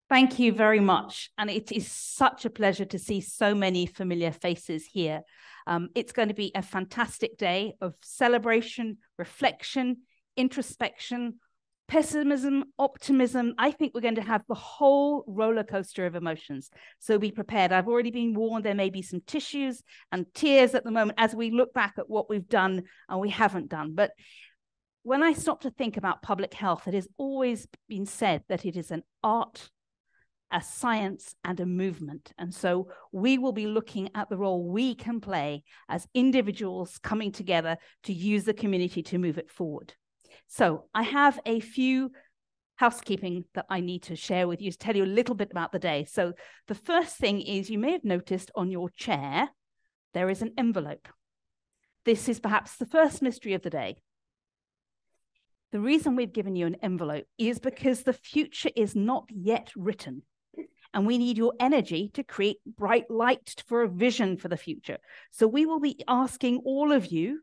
Thank you very much. And it is such a pleasure to see so many familiar faces here. It's going to be a fantastic day of celebration, reflection, introspection, pessimism, optimism. I think we're going to have the whole roller coaster of emotions. So be prepared. I've already been warned there may be some tissues and tears at the moment as we look back at what we've done and we haven't done. But when I stop to think about public health, it has always been said that it is an art, a science, and a movement. And so we will be looking at the role we can play as individuals coming together to use the community to move it forward. So I have a few housekeeping that I need to share with you to tell you a little bit about the day. So the first thing is, you may have noticed on your chair, there is an envelope. This is perhaps the first mystery of the day. The reason we've given you an envelope is because the future is not yet written. And we need your energy to create bright light for a vision for the future. So we will be asking all of you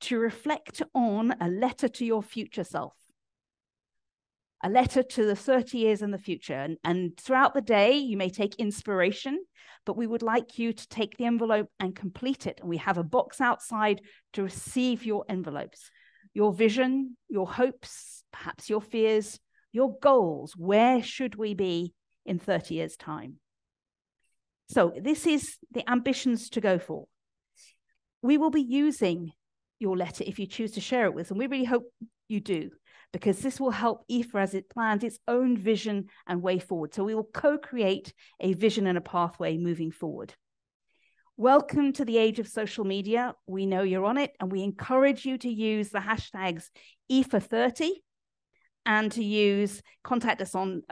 to reflect on a letter to your future self, a letter to the 30 years in the future. And throughout the day, you may take inspiration, but we would like you to take the envelope and complete it. And we have a box outside to receive your envelopes, your vision, your hopes, perhaps your fears, your goals. Where should we be in 30 years' time? So this is the ambitions to go for. We will be using your letter if you choose to share it with us, and we really hope you do, because this will help EPHA as it plans its own vision and way forward. So we will co-create a vision and a pathway moving forward. Welcome to the age of social media. We know you're on it, and we encourage you to use the hashtags EPHA30 and to contact us on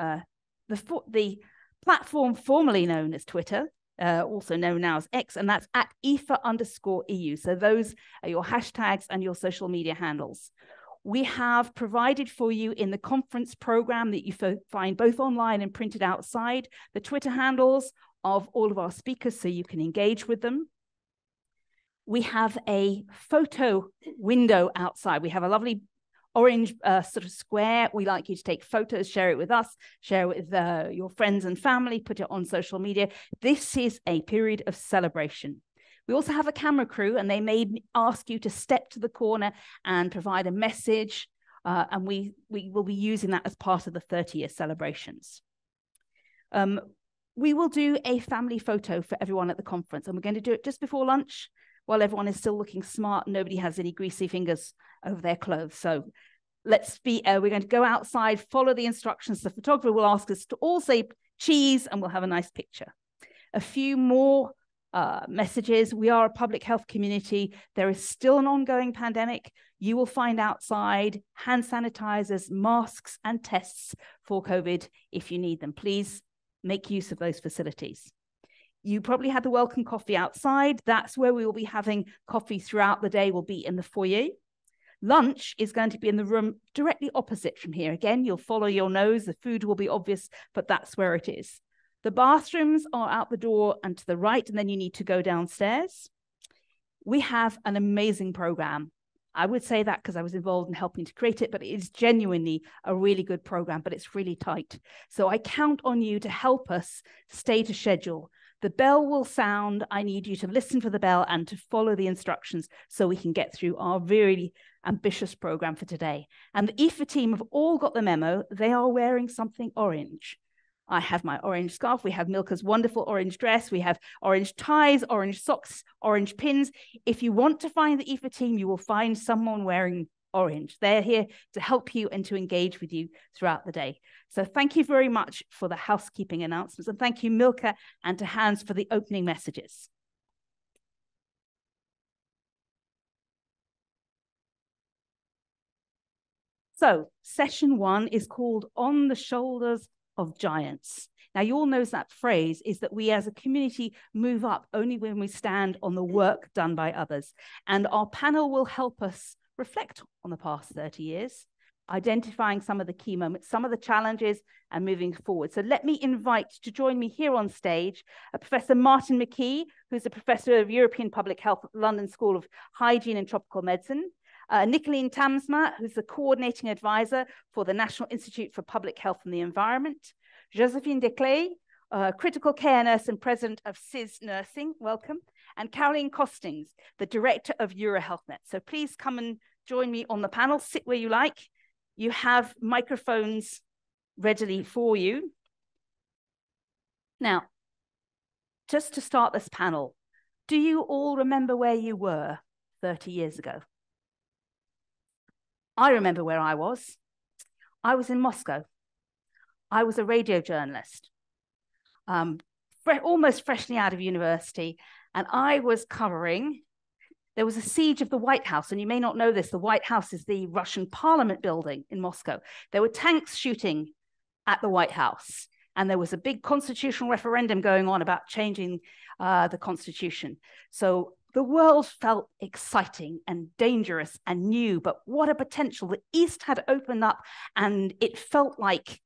the platform formerly known as Twitter, also known now as X, and that's at EPHA_EU. So those are your hashtags and your social media handles. We have provided for you in the conference program that you find both online and printed outside, the Twitter handles of all of our speakers so you can engage with them. We have a photo window outside. We have a lovely orange sort of square. We like you to take photos, share it with us, share it with your friends and family, put it on social media. This is a period of celebration. We also have a camera crew, and they may ask you to step to the corner and provide a message, and we will be using that as part of the 30-year celebrations. We will do a family photo for everyone at the conference, and we're going to do it just before lunch while everyone is still looking smart. Nobody has any greasy fingers over their clothes. So we're going to go outside, follow the instructions. The photographer will ask us to all say cheese, and we'll have a nice picture. A few more messages. We are a public health community. There is still an ongoing pandemic. You will find outside hand sanitizers, masks, and tests for COVID if you need them. Please make use of those facilities. You probably had the welcome coffee outside. That's where we will be having coffee throughout the day. We'll be in the foyer. Lunch is going to be in the room directly opposite from here. Again, you'll follow your nose. The food will be obvious, but that's where it is. The bathrooms are out the door and to the right, and then you need to go downstairs. We have an amazing program. I would say that because I was involved in helping to create it, but it is genuinely a really good program, but it's really tight. So I count on you to help us stay to schedule. The bell will sound. I need you to listen for the bell and to follow the instructions so we can get through our really ambitious program for today. And the EPHA team have all got the memo. They are wearing something orange. I have my orange scarf. We have Milka's wonderful orange dress. We have orange ties, orange socks, orange pins. If you want to find the EPHA team, you will find someone wearing orange. They're here to help you and to engage with you throughout the day. So thank you very much for the housekeeping announcements. And thank you, Milka, and to Hans for the opening messages. So session 1 is called On the Shoulders of Giants. Now, you all know that phrase is that we as a community move up only when we stand on the work done by others. And our panel will help us reflect on the past 30 years, identifying some of the key moments, some of the challenges, and moving forward. So let me invite to join me here on stage Professor Martin McKee, who's a professor of European Public Health at the London School of Hygiene and Tropical Medicine, Nicoline Tamsma, who's the coordinating advisor for the National Institute for Public Health and the Environment, Joséfine Declaye, critical care nurse and president of SIZ Nursing, welcome, and Costongs, the director of EuroHealthNet. So please come and join me on the panel, sit where you like. You have microphones readily for you. Now, just to start this panel, do you all remember where you were 30 years ago? I remember where I was. I was in Moscow. I was a radio journalist, almost freshly out of university, and I was covering, there was a siege of the White House, and you may not know this, the White House is the Russian Parliament building in Moscow. There were tanks shooting at the White House, and there was a big constitutional referendum going on about changing the constitution. So the world felt exciting and dangerous and new, but what a potential. The East had opened up, and it felt like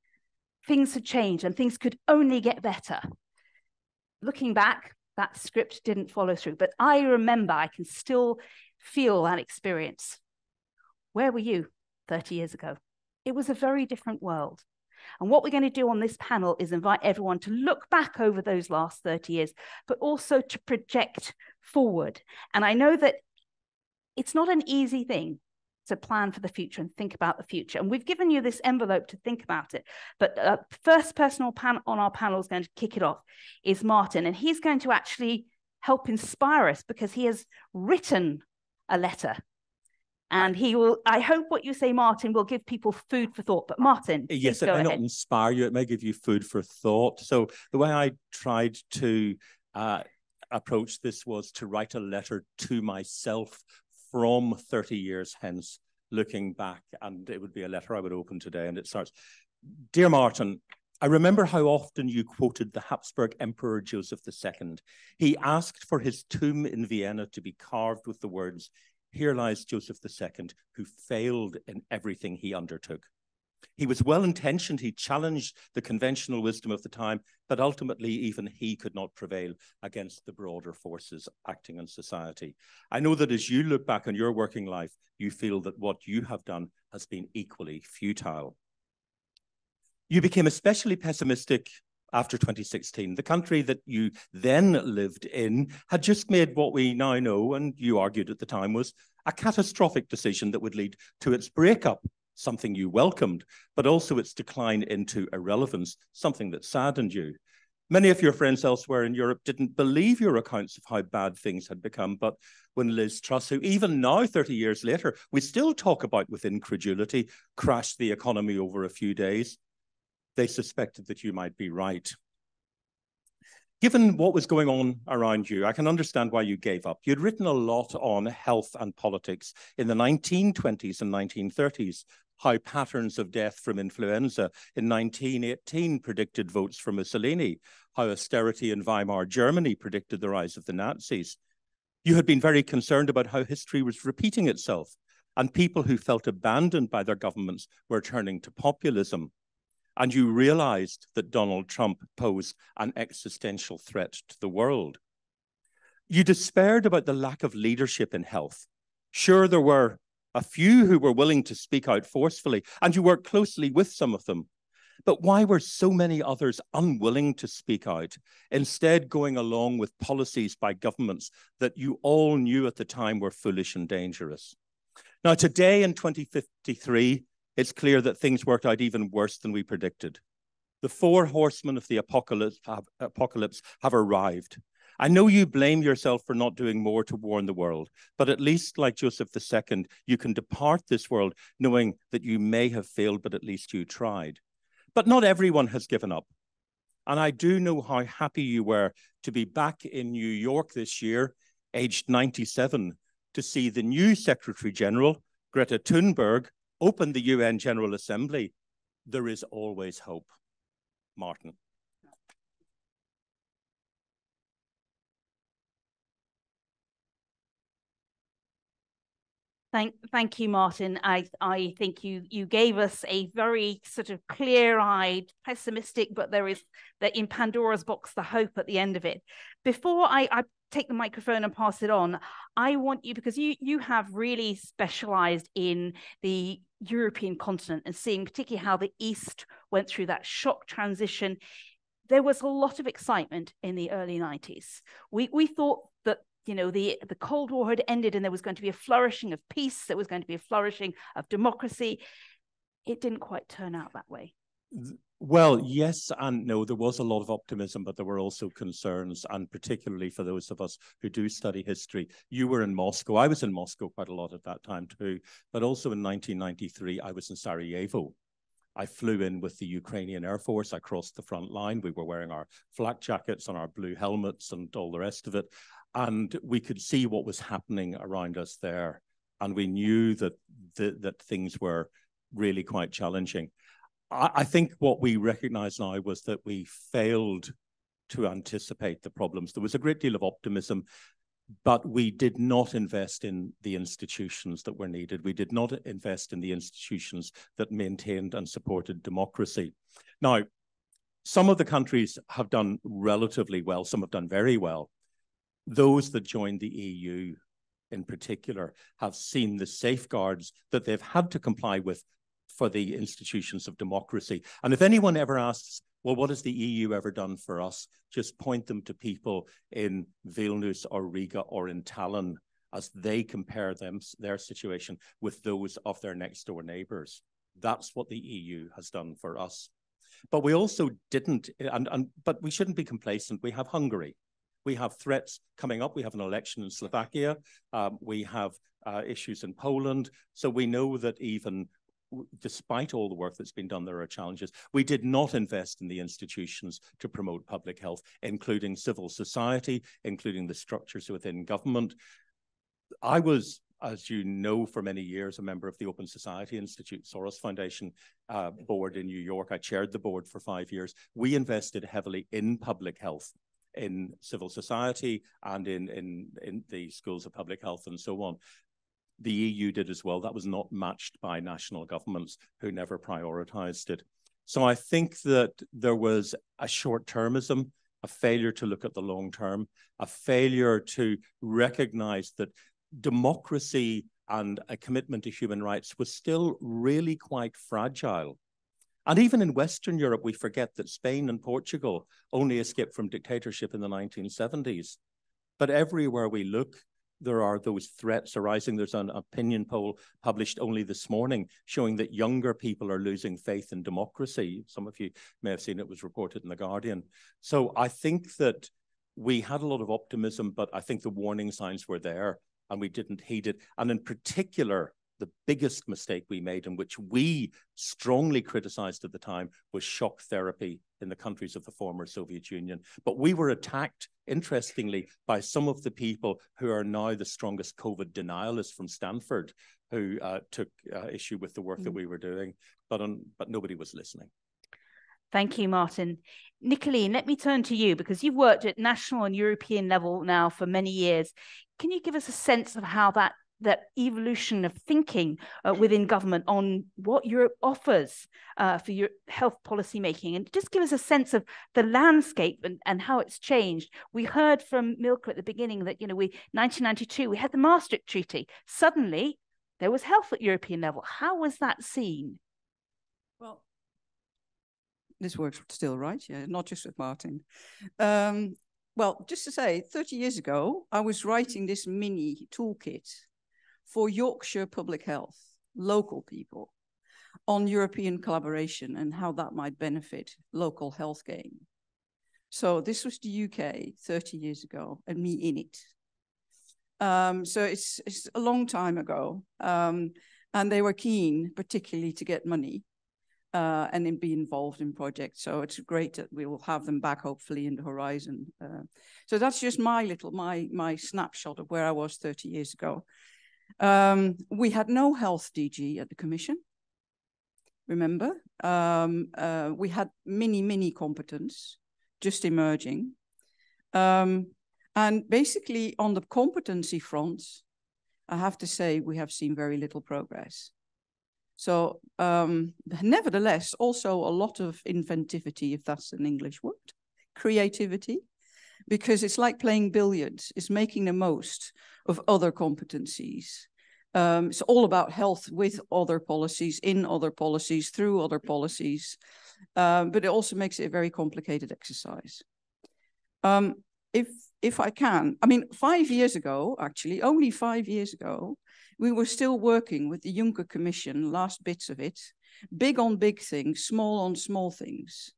things had changed and things could only get better. Looking back, that script didn't follow through, but I remember, I can still feel that experience. Where were you 30 years ago? It was a very different world. And what we're going to do on this panel is invite everyone to look back over those last 30 years, but also to project forward. And I know that it's not an easy thing to plan for the future and think about the future. And we've given you this envelope to think about it. But the first person on our panel is going to kick it off is Martin. And he's going to actually help inspire us because he has written a letter. And he will, I hope what you say, Martin, will give people food for thought. But Martin, yes, it may not inspire you, it may give you food for thought. So the way I tried to approach this was to write a letter to myself from 30 years hence, looking back, and it would be a letter I would open today, and it starts, "Dear Martin, I remember how often you quoted the Habsburg Emperor Joseph II. He asked for his tomb in Vienna to be carved with the words, 'Here lies Joseph II, who failed in everything he undertook.' He was well-intentioned, he challenged the conventional wisdom of the time, but ultimately even he could not prevail against the broader forces acting in society. I know that as you look back on your working life, you feel that what you have done has been equally futile. You became especially pessimistic after 2016. The country that you then lived in had just made what we now know, and you argued at the time, was a catastrophic decision that would lead to its breakup, something you welcomed, but also its decline into irrelevance, something that saddened you. Many of your friends elsewhere in Europe didn't believe your accounts of how bad things had become, but when Liz Truss, who even now, 30 years later, we still talk about with incredulity, crashed the economy over a few days, they suspected that you might be right. Given what was going on around you, I can understand why you gave up. You'd written a lot on health and politics in the 1920s and 1930s, how patterns of death from influenza in 1918 predicted votes for Mussolini, how austerity in Weimar Germany predicted the rise of the Nazis. You had been very concerned about how history was repeating itself, and people who felt abandoned by their governments were turning to populism. And you realized that Donald Trump posed an existential threat to the world. You despaired about the lack of leadership in health. Sure, there were a few who were willing to speak out forcefully, and you worked closely with some of them. But why were so many others unwilling to speak out, instead going along with policies by governments that you all knew at the time were foolish and dangerous? Now, today in 2053, it's clear that things worked out even worse than we predicted. The four horsemen of the apocalypse have arrived. I know you blame yourself for not doing more to warn the world, but at least, like Joseph II, you can depart this world knowing that you may have failed, but at least you tried. But not everyone has given up. And I do know how happy you were to be back in New York this year, aged 97, to see the new Secretary General, Greta Thunberg, open the UN General Assembly. There is always hope. Martin. Thank you, Martin. I think you gave us a very sort of clear-eyed, pessimistic, but there is that in Pandora's box, the hope at the end of it. Before I take the microphone and pass it on, I want you, because you have really specialized in the European continent and seeing particularly how the East went through that shock transition. There was a lot of excitement in the early 90s. We thought that, you know, the Cold War had ended and there was going to be a flourishing of peace, there was going to be a flourishing of democracy. It didn't quite turn out that way. Well, yes and no. There was a lot of optimism, but there were also concerns, and particularly for those of us who do study history. You were in Moscow. I was in Moscow quite a lot at that time too, but also in 1993, I was in Sarajevo. I flew in with the Ukrainian Air Force. I crossed the front line. We were wearing our flak jackets and our blue helmets and all the rest of it. And we could see what was happening around us there. And we knew that, that things were really quite challenging. I think what we recognize now was that we failed to anticipate the problems. There was a great deal of optimism, but we did not invest in the institutions that were needed. We did not invest in the institutions that maintained and supported democracy. Now, some of the countries have done relatively well. Some have done very well. Those that joined the EU in particular have seen the safeguards that they've had to comply with for the institutions of democracy. And if anyone ever asks, well, what has the EU ever done for us? Just point them to people in Vilnius or Riga or in Tallinn as they compare their situation with those of their next door neighbors. That's what the EU has done for us. But we also didn't, but we shouldn't be complacent. We have Hungary. We have threats coming up. We have an election in Slovakia. We have issues in Poland. So we know that even despite all the work that's been done, there are challenges. We did not invest in the institutions to promote public health, including civil society, including the structures within government. I was, as you know, for many years, a member of the Open Society Institute, Soros Foundation board in New York. I chaired the board for 5 years. We invested heavily in public health, in civil society, and in the schools of public health and so on. The EU did as well. That was not matched by national governments who never prioritized it. So I think that there was a short-termism, a failure to look at the long term, a failure to recognize that democracy and a commitment to human rights was still really quite fragile. And even in Western Europe, we forget that Spain and Portugal only escaped from dictatorship in the 1970s. But everywhere we look, there are those threats arising. There's an opinion poll published only this morning showing that younger people are losing faith in democracy. Some of you may have seen it was reported in The Guardian. So I think that we had a lot of optimism, but I think the warning signs were there and we didn't heed it. And in particular, the biggest mistake we made, and which we strongly criticized at the time, was shock therapy in the countries of the former Soviet Union. But we were attacked, interestingly, by some of the people who are now the strongest COVID denialists from Stanford, who took issue with the work that we were doing, but nobody was listening. Thank you, Martin. Nicoline, let me turn to you, because you've worked at national and European level now for many years. Can you give us a sense of how that evolution of thinking within government on what Europe offers for your health policy making, and just give us a sense of the landscape and how it's changed? We heard from Milka at the beginning that, 1992, we had the Maastricht Treaty. Suddenly, there was health at European level. How was that seen? Well, this works still, right? Yeah, not just with Martin. Well, just to say, 30 years ago, I was writing this mini toolkit for Yorkshire public health, local people, on European collaboration and how that might benefit local health gain. So this was the UK 30 years ago and me in it. So it's a long time ago. And they were keen, particularly, to get money and then be involved in projects. So it's great that we will have them back, hopefully, in the horizon. So that's just my snapshot of where I was 30 years ago. We had no health DG at the Commission, remember? We had mini competence, just emerging. And basically on the competency front, I have to say we have seen very little progress. So nevertheless, also a lot of inventivity, if that's an English word, creativity, because it's like playing billiards. It's making the most of other competencies. It's all about health with other policies, in other policies, through other policies. But it also makes it a very complicated exercise. If I can, I mean, 5 years ago, actually, only 5 years ago, we were still working with the Juncker Commission, last bits of it, big on big things, small on small things,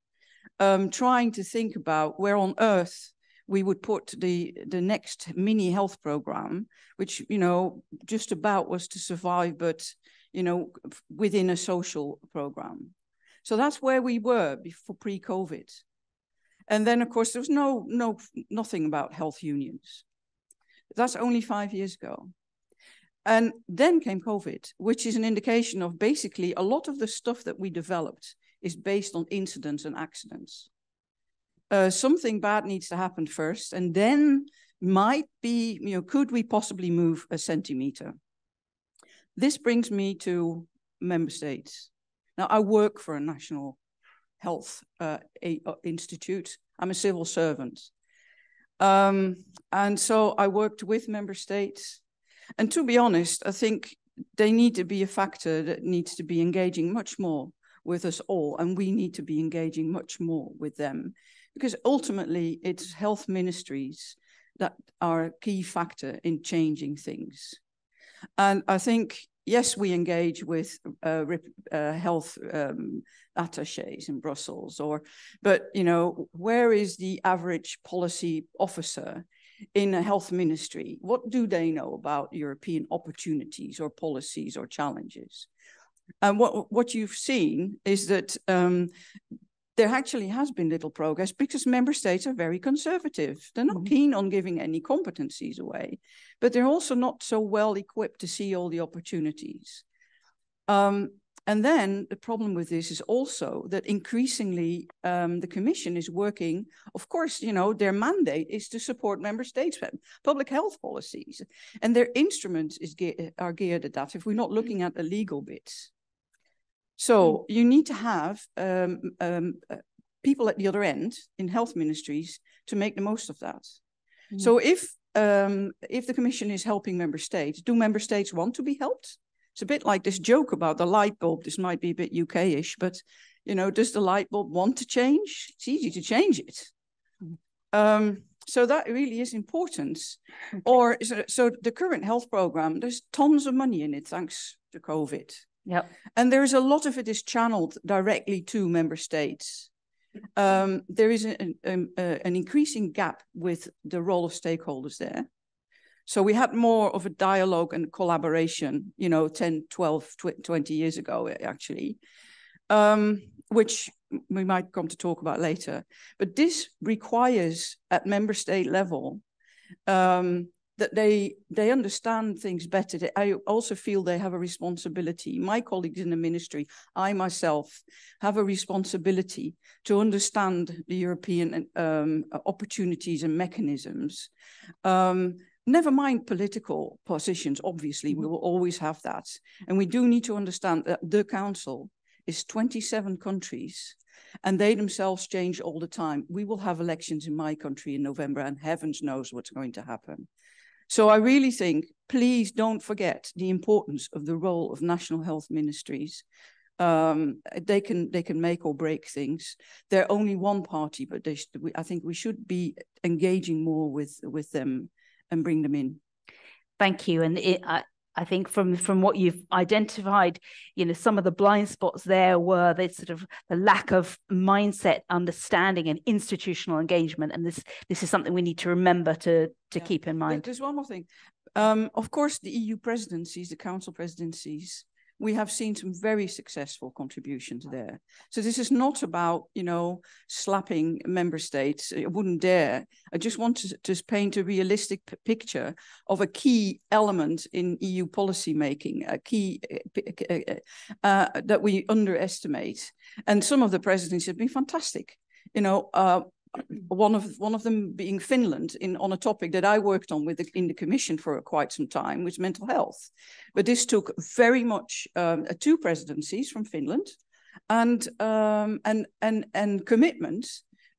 trying to think about where on earth we would put the next mini health program, which, you know, just about was to survive, but, you know, within a social program. So that's where we were before pre-COVID. And then, of course, there was nothing about health unions. That's only 5 years ago. And then came COVID, which is an indication of basically a lot of the stuff that we developed is based on incidents and accidents. Something bad needs to happen first, and then might be, you know, could we possibly move a centimeter? This brings me to member states. Now, I work for a national health institute. I'm a civil servant. And so I worked with member states. And to be honest, I think they need to be a factor that needs to be engaging much more with us all. And we need to be engaging much more with them, because ultimately it's health ministries that are a key factor in changing things. And I think, yes, we engage with health attachés in Brussels, but, you know, where is the average policy officer in a health ministry? What do they know about European opportunities or policies or challenges? And what you've seen is that there actually has been little progress because member states are very conservative. They're not keen on giving any competencies away, but they're also not so well equipped to see all the opportunities. And then the problem with this is also that increasingly the Commission is working, of course, you know, their mandate is to support member states' public health policies, and their instruments are geared at that if we're not looking at the legal bits. So you need to have people at the other end in health ministries to make the most of that. So if the Commission is helping member states, do member states want to be helped? It's a bit like this joke about the light bulb. This might be a bit UK-ish, but, you know, does the light bulb want to change? It's easy to change it. So that really is important. Or so the current health program, there's tons of money in it, thanks to COVID. Yep. And there's a lot of it is channeled directly to member states. There is an increasing gap with the role of stakeholders there. So we had more of a dialogue and collaboration, you know, 10, 12, 20 years ago, actually, which we might come to talk about later. But this requires at member state level that they understand things better. I also feel they have a responsibility. My colleagues in the ministry, I myself, have a responsibility to understand the European opportunities and mechanisms. Never mind political positions, obviously, we will always have that. And we do need to understand that the Council is 27 countries, and they themselves change all the time. We will have elections in my country in November, and heavens knows what's going to happen. So I really think, please don't forget the importance of the role of national health ministries. They can make or break things. They're only one party, but I think we should be engaging more with them and bring them in. Thank you. And I think from what you've identified, you know, some of the blind spots there were the sort of the lack of mindset, understanding, and institutional engagement. And this is something we need to remember to keep in mind. There's one more thing. Of course, the EU presidencies, the Council presidencies, we have seen some very successful contributions there. So this is not about, you know, slapping member states. I wouldn't dare. I just want to paint a realistic picture of a key element in EU policy making, a key that we underestimate. And some of the presidencies have been fantastic. You know, one of them being Finland on a topic that I worked on in the Commission for quite some time, was mental health. But this took very much 2 presidencies from Finland and commitment,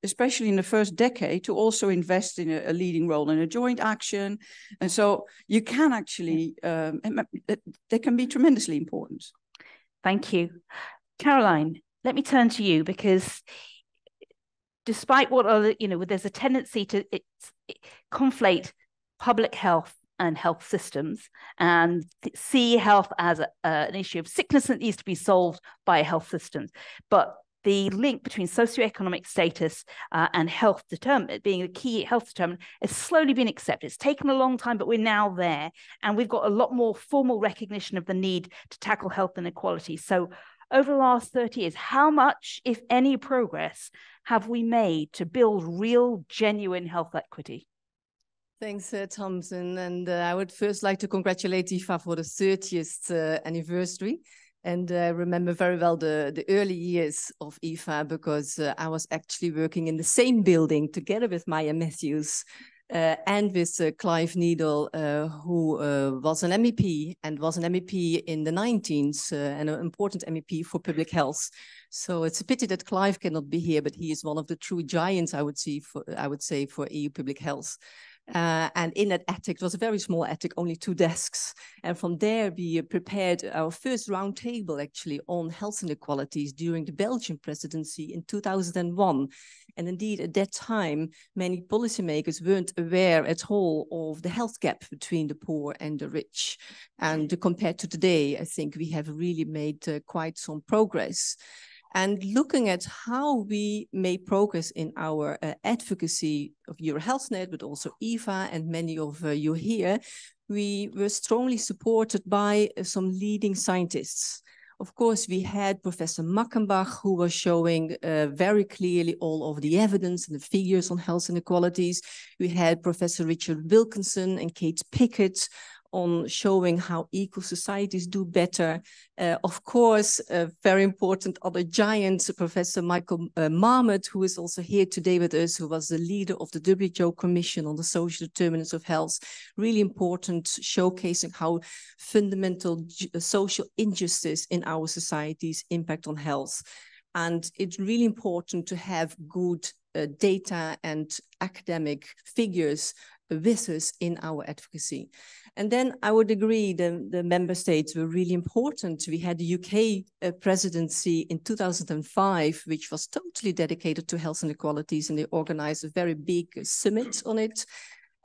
especially in the first decade, to also invest in a leading role in a joint action. And so you can actually, they can be tremendously important. Thank you. Caroline, let me turn to you, because despite what other, there's a tendency to conflate public health and health systems and see health as an issue of sickness that needs to be solved by health systems. But the link between socioeconomic status and health being a key health determinant has slowly been accepted. It's taken a long time, but we're now there. And we've got a lot more formal recognition of the need to tackle health inequality. So over the last 30 years, how much, if any, progress have we made to build real, genuine health equity? Thanks, Tamsin. And I would first like to congratulate EPHA for the 30th anniversary. And I remember very well the early years of EPHA, because I was actually working in the same building together with Maya Matthews and with Clive Needle, who was an MEP and was an MEP in the 19s and an important MEP for public health. So it's a pity that Clive cannot be here, but he is one of the true giants, I would say, for EU public health. And in that attic, it was a very small attic, only 2 desks. And from there, we prepared our first roundtable, actually, on health inequalities during the Belgian presidency in 2001. And indeed, at that time, many policymakers weren't aware at all of the health gap between the poor and the rich. And compared to today, I think we have really made quite some progress. And looking at how we made progress in our advocacy of EuroHealthNet, but also EPHA and many of you here, we were strongly supported by some leading scientists. Of course, we had Professor Mackenbach, who was showing very clearly all of the evidence and the figures on health inequalities. We had Professor Richard Wilkinson and Kate Pickett on showing how equal societies do better. Of course, very important other giant, Professor Michael Marmot, who is also here today with us, who was the leader of the WHO Commission on the Social Determinants of Health. Really important, showcasing how fundamental social injustice in our societies impact on health. And it's really important to have good data and academic figures with us in our advocacy. And then I would agree the member states were really important. We had the UK presidency in 2005, which was totally dedicated to health inequalities, and they organized a very big summit on it.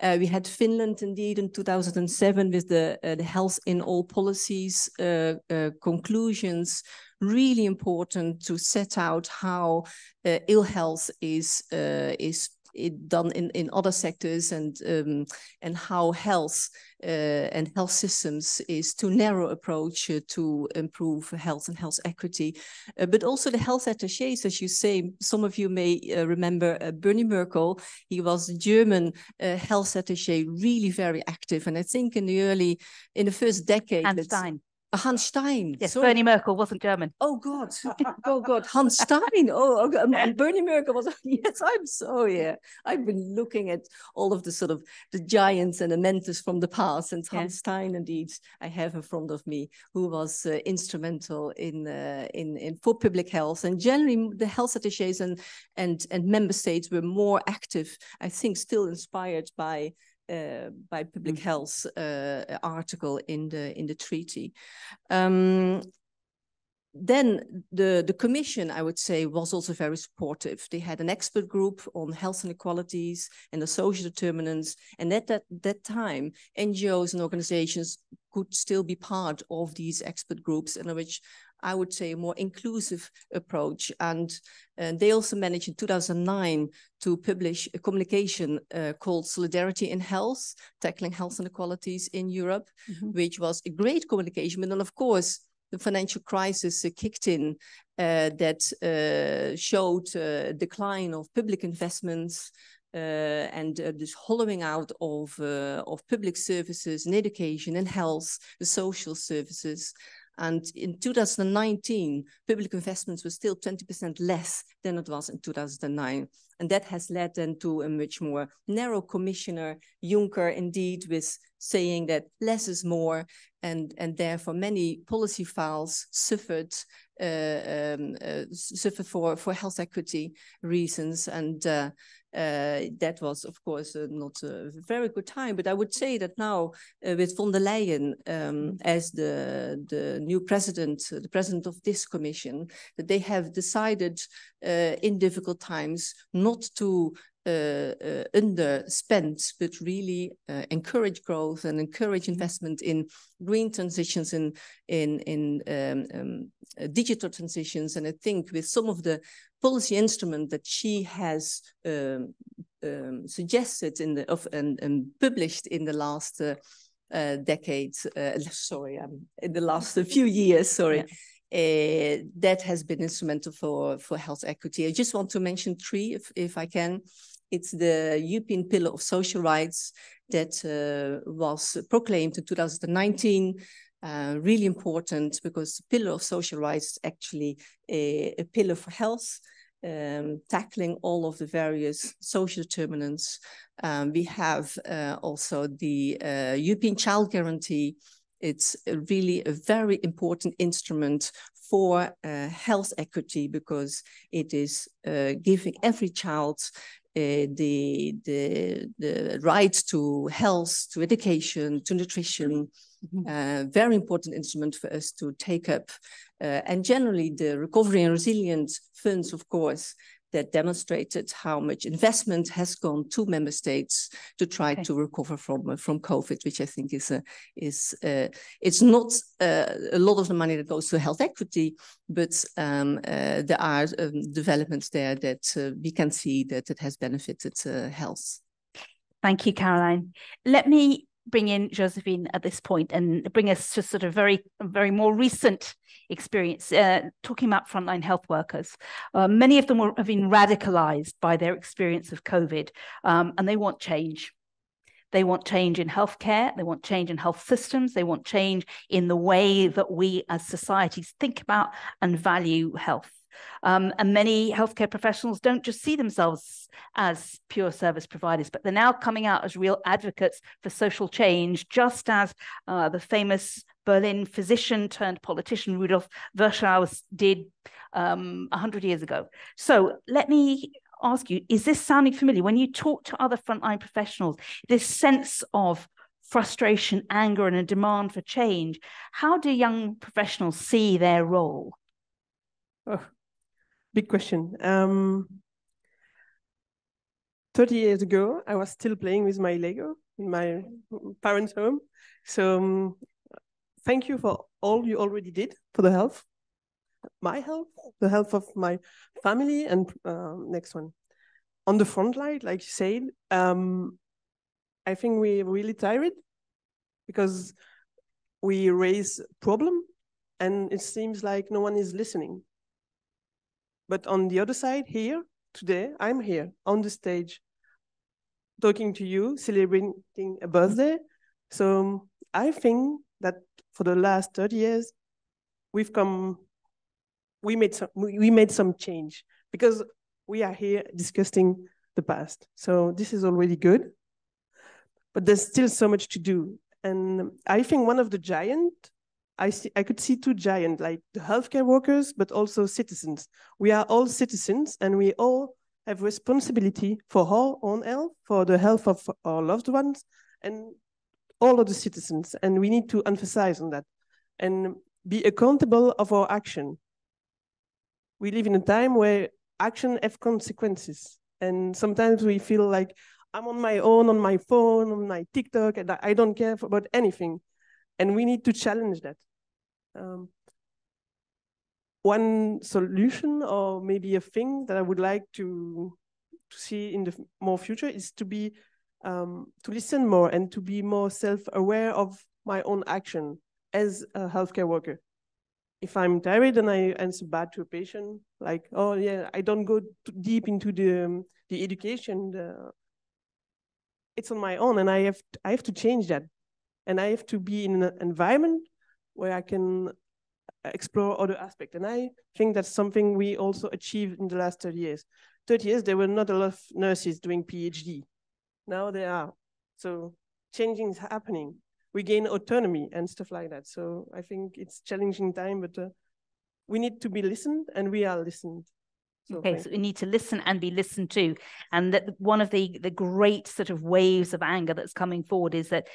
We had Finland, indeed, in 2007 with the Health in All Policies conclusions. Really important to set out how ill health is done in other sectors, and how health and health systems is too narrow approach to improve health and health equity. But also the health attachés, as you say, some of you may remember Bernie Merkel. He was a German health attaché, really very active. And I think in the first decade— Hans Stein. Hans Stein. Yes, sorry. Bernie Merkel wasn't German. Oh God, oh God, Hans Stein. Oh, and Bernie Merkel was. Yes, I'm so yeah. I've been looking at all of the sort of the giants and the mentors from the past, and Hans Stein, indeed, I have in front of me, who was instrumental in for public health, and generally the health attachés and member states were more active. I think still inspired by public health article in the treaty. Then the Commission, I would say, was also very supportive. They had an expert group on health inequalities and the social determinants, and at that time, NGOs and organizations could still be part of these expert groups, in which I would say a more inclusive approach. And they also managed in 2009 to publish a communication called Solidarity in Health, Tackling Health Inequalities in Europe, which was a great communication. But then, of course, the financial crisis kicked in that showed a decline of public investments and this hollowing out of public services in education and health, the social services. And in 2019, public investments were still 20% less than it was in 2009. And that has led then to a much more narrow commissioner, Juncker, indeed, with saying that less is more, and therefore many policy files suffered for health equity reasons. And that was, of course, not a very good time. But I would say that now with von der Leyen as the new president, the president of this commission, that they have decided in difficult times not to underspend, but really encourage growth and encourage investment in green transitions, in digital transitions. And I think with some of the policy instruments that she has suggested in and published in the last decades, in the last few years, sorry. Yeah. That has been instrumental for health equity. I just want to mention three, if I can. It's the European Pillar of Social Rights that was proclaimed in 2019. Really important, because the Pillar of Social Rights is actually a pillar for health, tackling all of the various social determinants. We have also the European Child Guarantee. It's really a very important instrument for health equity, because it is giving every child the right to health, to education, to nutrition. Very important instrument for us to take up. And generally the recovery and resilience funds, of course, that demonstrated how much investment has gone to member states to try to recover from COVID, which I think is it's not a lot of the money that goes to health equity, but there are developments there that we can see that it has benefited health. Thank you, Caroline. Let me bring in Joséfine at this point and bring us to sort of very more recent experience, talking about frontline health workers. Many of them have been radicalized by their experience of COVID, and they want change. They want change in healthcare, they want change in health systems, they want change in the way that we as societies think about and value health. And many healthcare professionals don't just see themselves as pure service providers, but they're now coming out as real advocates for social change, just as the famous Berlin physician turned politician Rudolf Virchow did 100 years ago. So let me ask you, is this sounding familiar? When you talk to other frontline professionals, this sense of frustration, anger, and a demand for change, how do young professionals see their role? Oh, big question. 30 years ago, I was still playing with my Lego in my parents' home. So thank you for all you already did for the health, my health, the health of my family, and next one. On the front line, like you said, I think we're really tired because we raise problem and it seems like no one is listening. But on the other side here, today, I'm here on the stage talking to you, celebrating a birthday. So I think that for the last 30 years, we made some change because we are here discussing the past. So this is already good, but there's still so much to do. And I think one of the giants, I could see two giants, like the healthcare workers, but also citizens. We are all citizens and we all have responsibility for our own health, for the health of our loved ones, and all of the citizens. And we need to emphasize on that and be accountable of our action. We live in a time where action have consequences. And sometimes we feel like I'm on my own, on my phone, on my TikTok, and I don't care about anything. And we need to challenge that. One solution or maybe a thing that I would like to see in the more future is to be to listen more and to be more self-aware of my own action as a healthcare worker. If I'm tired and I answer bad to a patient, like, oh yeah, I don't go too deep into the education, it's on my own, and I have to change that. And I have to be in an environment where I can explore other aspects. And I think that's something we also achieved in the last 30 years. 30 years, there were not a lot of nurses doing PhD. Now there are. So changing is happening. We gain autonomy and stuff like that. So I think it's challenging time, but we need to be listened, and we are listened. So okay, so we need to listen and be listened to. And that one of the great sort of waves of anger that's coming forward is that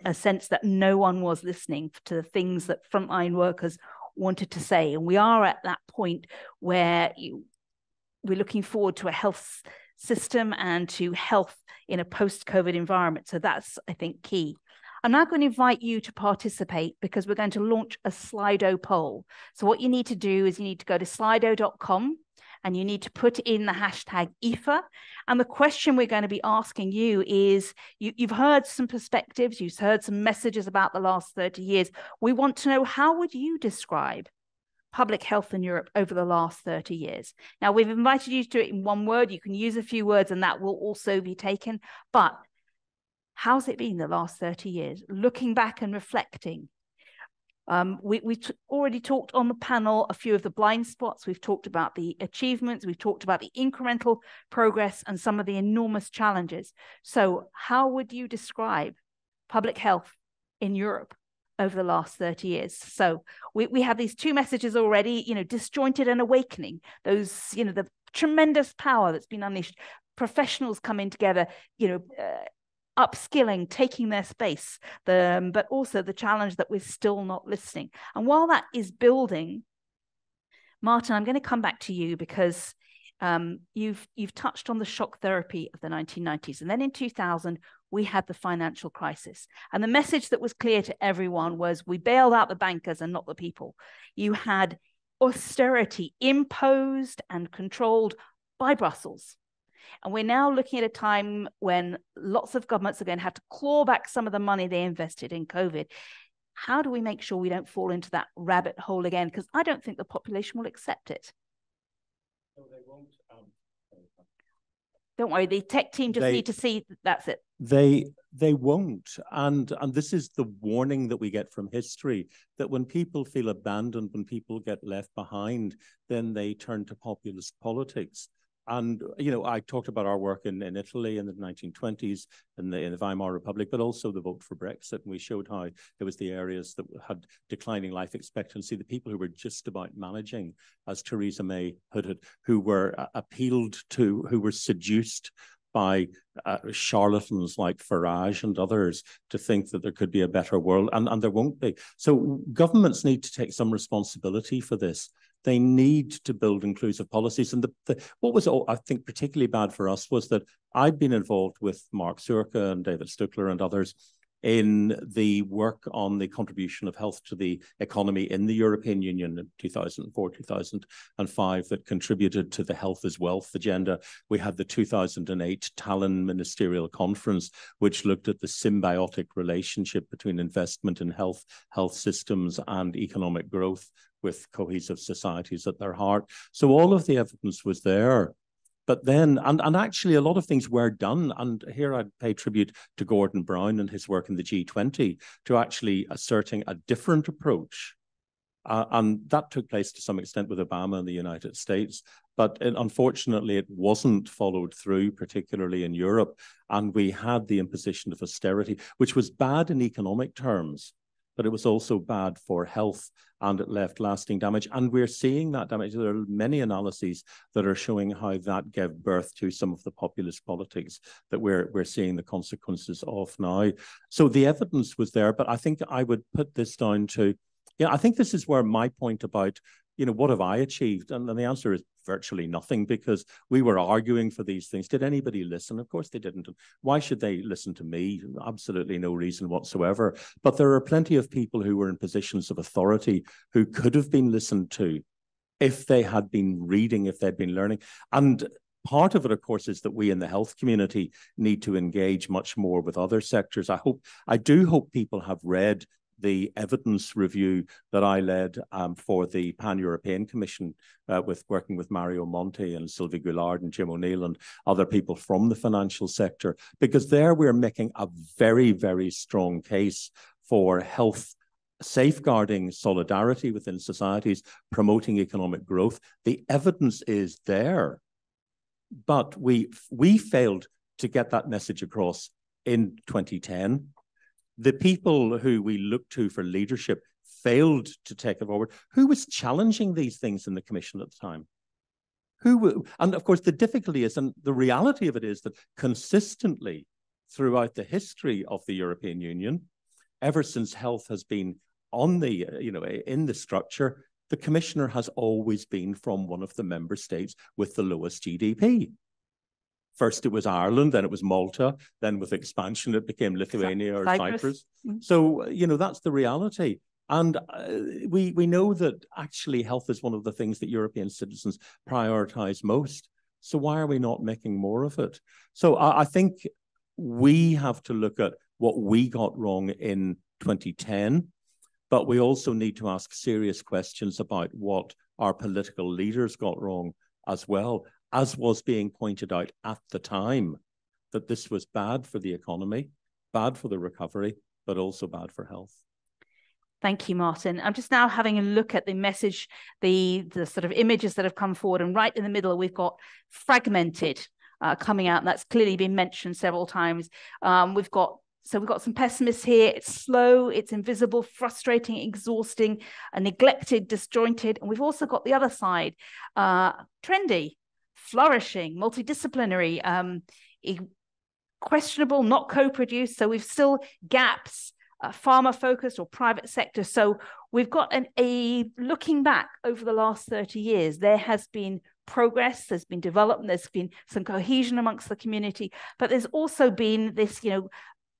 a sense that no one was listening to the things that frontline workers wanted to say. And we are at that point where we're looking forward to a health system and to health in a post-COVID environment. So that's, I think, key. I'm now going to invite you to participate because we're going to launch a Slido poll. So what you need to do is you need to go to slido.com and you need to put in the hashtag EPHA. And the question we're going to be asking you is, you've heard some perspectives, you've heard some messages about the last 30 years. We want to know, how would you describe public health in Europe over the last 30 years? Now, we've invited you to do it in one word. You can use a few words and that will also be taken. But how's it been the last 30 years? Looking back and reflecting. We already talked on the panel a few of the blind spots. We've talked about the achievements. We've talked about the incremental progress and some of the enormous challenges. So how would you describe public health in Europe over the last 30 years? So we have these two messages already, disjointed and awakening. Those, the tremendous power that's been unleashed, professionals coming together, upskilling, taking their space, but also the challenge that we're still not listening. And while that is building, Martin, I'm going to come back to you because you've touched on the shock therapy of the 1990s. And then in 2000, we had the financial crisis. And the message that was clear to everyone was, we bailed out the bankers and not the people. You had austerity imposed and controlled by Brussels. And we're now looking at a time when lots of governments are going to have to claw back some of the money they invested in COVID. How do we make sure we don't fall into that rabbit hole again? Because I don't think the population will accept it. No, they won't. Don't worry, the tech team just need to see that's it. They won't. And this is the warning that we get from history, that when people feel abandoned, when people get left behind, then they turn to populist politics. And, I talked about our work in Italy in the 1920s in the Weimar Republic, but also the vote for Brexit. And we showed how it was the areas that had declining life expectancy, the people who were just about managing, as Theresa May put it, who were appealed to, who were seduced by charlatans like Farage and others to think that there could be a better world, and there won't be. So governments need to take some responsibility for this. They need to build inclusive policies. And what was, I think, particularly bad for us was that I'd been involved with Mark Surka and David Stuckler and others in the work on the contribution of health to the economy in the European Union in 2004, 2005 that contributed to the health as wealth agenda. We had the 2008 Tallinn Ministerial Conference, which looked at the symbiotic relationship between investment in health systems and economic growth, with cohesive societies at their heart. So all of the evidence was there. But then, and actually a lot of things were done. And here I'd pay tribute to Gordon Brown and his work in the G20 to actually asserting a different approach. And that took place to some extent with Obama in the United States. But unfortunately, it wasn't followed through, particularly in Europe. And we had the imposition of austerity, which was bad in economic terms, but it was also bad for health, and it left lasting damage. And we're seeing that damage. There are many analyses that are showing how that gave birth to some of the populist politics that we're seeing the consequences of now. So the evidence was there, but I think I would put this down to, I think this is where my point about, what have I achieved? And the answer is virtually nothing, because we were arguing for these things. Did anybody listen? Of course they didn't. Why should they listen to me? Absolutely no reason whatsoever. But there are plenty of people who were in positions of authority who could have been listened to if they had been reading, if they'd been learning. And part of it, of course, is that we in the health community need to engage much more with other sectors. I do hope people have read the evidence review that I led for the Pan-European Commission working with Mario Monti and Sylvie Goulard and Jim O'Neill and other people from the financial sector, because there we're making a very, very strong case for health safeguarding solidarity within societies, promoting economic growth. The evidence is there, but we failed to get that message across in 2010. The people who we looked to for leadership failed to take it forward. Who was challenging these things in the Commission at the time? And of course, the difficulty is, and the reality of it is that consistently throughout the history of the European Union, ever since health has been on the, in the structure, the commissioner has always been from one of the member states with the lowest GDP. First it was Ireland, then it was Malta, then with expansion it became Lithuania or Cyprus. So, that's the reality. And we know that actually health is one of the things that European citizens prioritize most. So why are we not making more of it? So I think we have to look at what we got wrong in 2010, but we also need to ask serious questions about what our political leaders got wrong as well, as was being pointed out at the time, that this was bad for the economy, bad for the recovery, but also bad for health. Thank you, Martin. I'm just now having a look at the message, the sort of images that have come forward, and right in the middle, we've got fragmented coming out, and that's clearly been mentioned several times. We've got some pessimists here. It's slow, it's invisible, frustrating, exhausting, neglected, disjointed. And we've also got the other side, trendy, flourishing, multidisciplinary, questionable, not co-produced. So we've still gaps, pharma-focused or private sector. So we've got looking back over the last 30 years, there has been progress, there's been development, there's been some cohesion amongst the community, but there's also been this,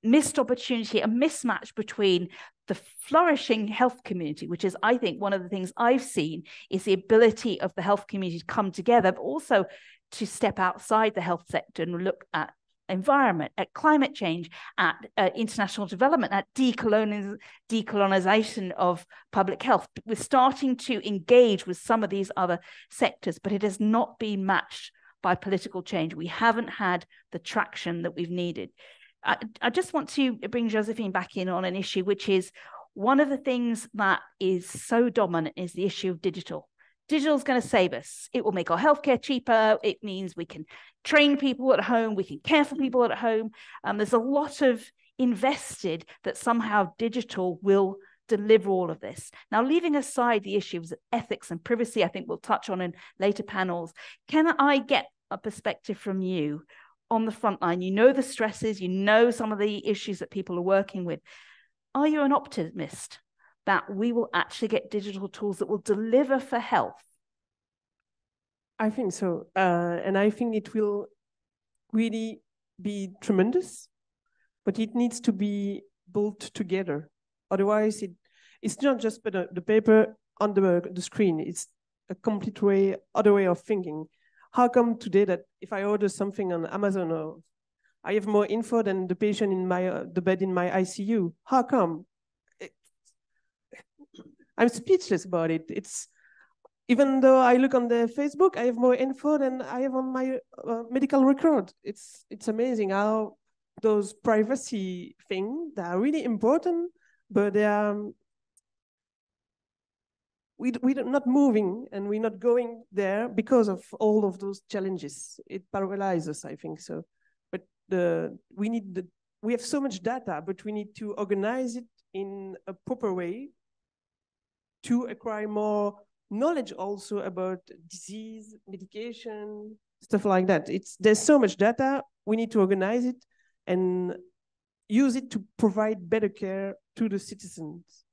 missed opportunity, a mismatch between the flourishing health community, which is, I think, one of the things I've seen is the ability of the health community to come together, but also to step outside the health sector and look at environment, at climate change, at international development, at decolonization of public health. We're starting to engage with some of these other sectors, but it has not been matched by political change. We haven't had the traction that we've needed. I just want to bring Joséfine back in on an issue, which is one of the things that is so dominant is the issue of digital. Digital is going to save us. It will make our healthcare cheaper. It means we can train people at home. We can care for people at home. There's a lot of invested that somehow digital will deliver all of this. Now, leaving aside the issues of ethics and privacy, I think we'll touch on in later panels. Can I get a perspective from you on the front line? You know the stresses, you know some of the issues that people are working with. Are you an optimist that we will actually get digital tools that will deliver for health? I think so. And I think it will really be tremendous, but it needs to be built together. Otherwise, it's not just put the paper on the screen. It's a complete other way of thinking. How come today that if I order something on Amazon, or I have more info than the patient in the bed in my ICU? How come? I'm speechless about it. Even though I look on the Facebook, I have more info than I have on my medical record. It's amazing how those privacy things, they are really important, but they are, we're not moving and we're not going there because of all of those challenges. It paralyzes us, I think so. But we have so much data, but we need to organize it in a proper way to acquire more knowledge also about disease, medication, stuff like that. There's so much data, we need to organize it and use it to provide better care to the citizens.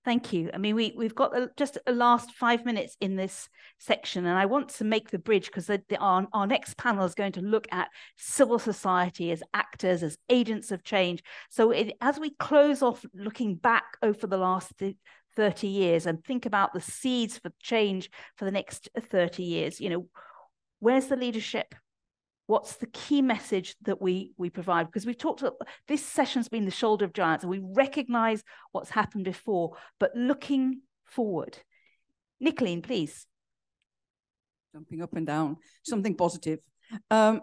Thank you. I mean, we've got just a last 5 minutes in this section, and I want to make the bridge because our next panel is going to look at civil society as actors, as agents of change. So as we close off looking back over the last 30 years and think about the seeds for change for the next 30 years, where's the leadership? What's the key message that we provide? Because we've talked about, this session's been the shoulder of giants, and we recognize what's happened before, but looking forward. Nicoline, please. Jumping up and down, something positive. I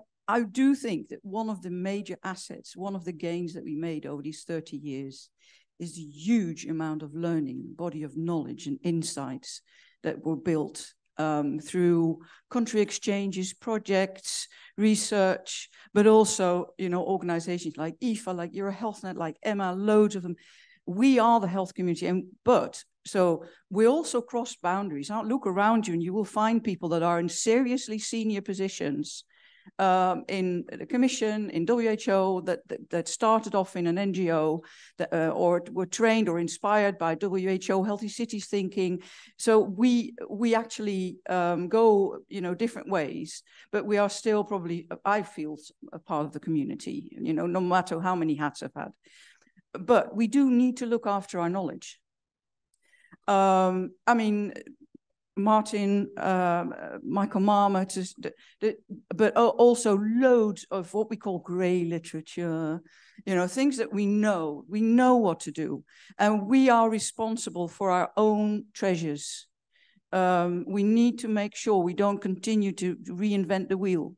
do think that one of the major assets, one of the gains that we made over these 30 years is the huge amount of learning, body of knowledge and insights that were built through country exchanges, projects, research, but also, you know, organizations like EPHA, like EuroHealthNet, like EMA, loads of them. We are the health community, so we also cross boundaries. Now look around you and you will find people that are in seriously senior positions in the Commission, in WHO, that started off in an NGO, or were trained or inspired by WHO Healthy Cities thinking. So we actually go, you know, different ways, but we are still probably, I feel, a part of the community, you know, no matter how many hats I've had. But we do need to look after our knowledge. I mean, Martin, Michael Marmot, but also loads of what we call grey literature, you know, things that we know what to do. And we are responsible for our own treasures. We need to make sure we don't continue to reinvent the wheel.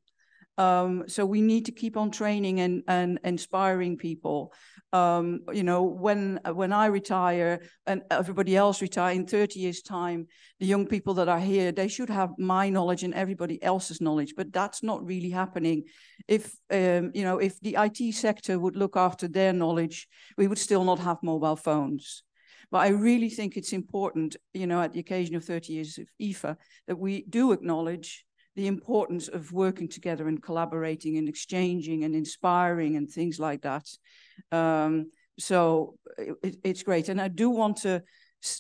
So we need to keep on training and inspiring people. You know, when I retire and everybody else retire in 30 years' time, the young people that are here, they should have my knowledge and everybody else's knowledge, but that's not really happening. If, you know, if the IT sector would look after their knowledge, we would still not have mobile phones. But I really think it's important, you know, at the occasion of 30 years of EPHA, that we do acknowledge the importance of working together and collaborating and exchanging and inspiring and things like that. So it's great. And I do want to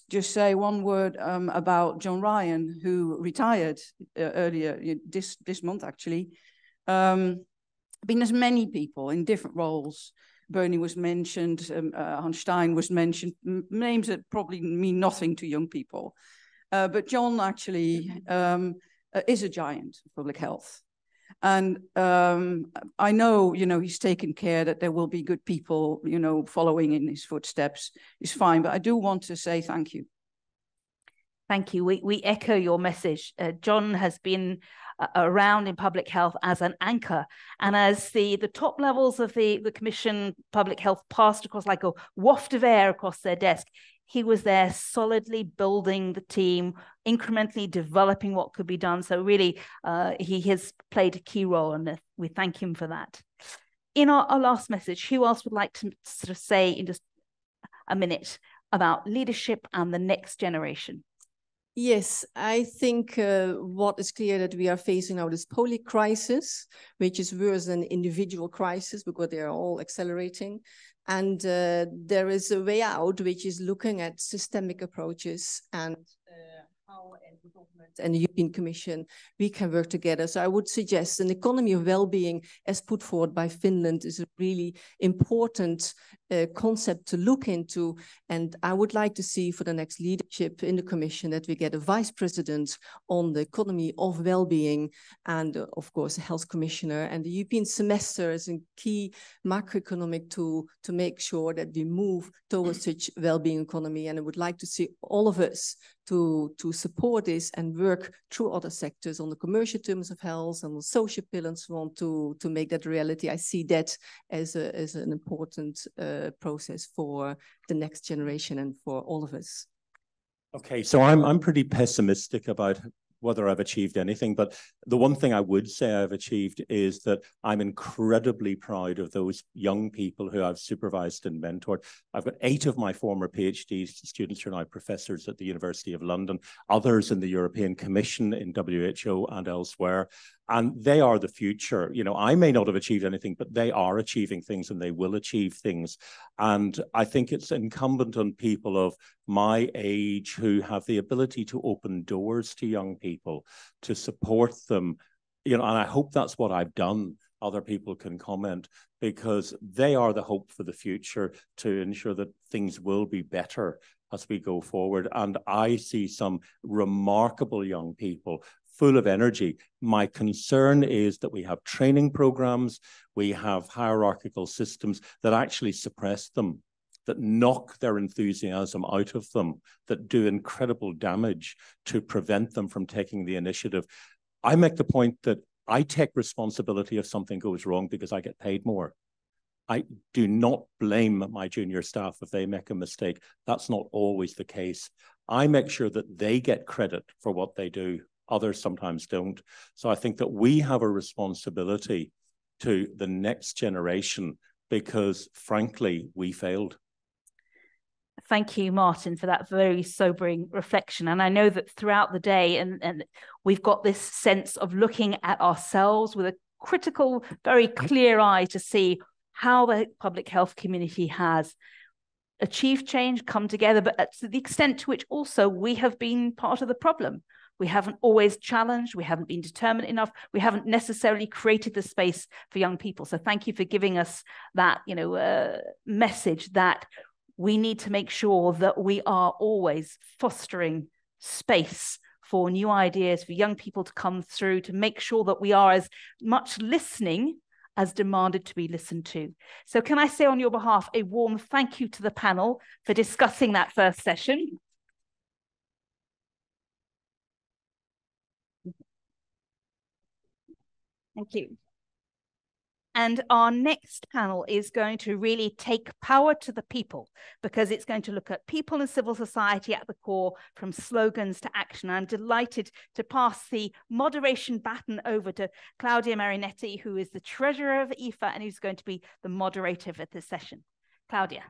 just say one word about John Ryan, who retired earlier this month, actually. Been as many people in different roles. Bernie was mentioned, Hans Stein was mentioned, names that probably mean nothing to young people. But John actually is a giant of public health. And I know, you know, he's taken care that there will be good people, you know, following in his footsteps. It's fine, but I do want to say thank you. Thank you. We echo your message. John has been around in public health as an anchor. And as the top levels of the Commission Public Health passed across like a waft of air across their desk, he was there solidly building the team, incrementally developing what could be done. So really, he has played a key role, and we thank him for that. In our last message, who else would like to sort of say in just a minute about leadership and the next generation? Yes, I think what is clear that we are facing now this poly crisis, which is worse than individual crisis because they are all accelerating. And there is a way out, which is looking at systemic approaches and how and the government and the European Commission, we can work together. So I would suggest an economy of well-being as put forward by Finland is a really important concept to look into. And I would like to see for the next leadership in the Commission that we get a vice president on the economy of well-being and of course a health commissioner, and the European semester is a key macroeconomic tool to make sure that we move towards such well-being economy. And I would like to see all of us to support this and work through other sectors on the commercial terms of health and the social pillar and so on to make that a reality. I see that as an important process for the next generation and for all of us. Okay, so I'm pretty pessimistic about whether I've achieved anything, but the one thing I would say I've achieved is that I'm incredibly proud of those young people who I've supervised and mentored. I've got 8 of my former PhD students who are now professors at the University of London, others in the European Commission, in WHO and elsewhere. And they are the future. You know, I may not have achieved anything, but they are achieving things and they will achieve things. And I think it's incumbent on people of my age who have the ability to open doors to young people, to support them. You know, and I hope that's what I've done. Other people can comment, because they are the hope for the future to ensure that things will be better as we go forward. And I see some remarkable young people full of energy. My concern is that we have training programs, we have hierarchical systems that actually suppress them, that knock their enthusiasm out of them, that do incredible damage to prevent them from taking the initiative. I make the point that I take responsibility if something goes wrong because I get paid more. I do not blame my junior staff if they make a mistake. That's not always the case. I make sure that they get credit for what they do. Others sometimes don't. So I think that we have a responsibility to the next generation because, frankly, we failed. Thank you, Martin, for that very sobering reflection. And I know that throughout the day, and we've got this sense of looking at ourselves with a critical, very clear eye to see how the public health community has achieved change, come together, but to the extent to which also we have been part of the problem. We haven't always challenged, we haven't been determined enough, we haven't necessarily created the space for young people. So thank you for giving us that, message that we need to make sure that we are always fostering space for new ideas, for young people to come through, to make sure that we are as much listening as demanded to be listened to. So can I say on your behalf a warm thank you to the panel for discussing that first session. Thank you. And our next panel is going to really take power to the people, because it's going to look at people and civil society at the core, from slogans to action. I'm delighted to pass the moderation baton over to Claudia Marinetti, who is the treasurer of EPHA and who's going to be the moderator of this session. Claudia.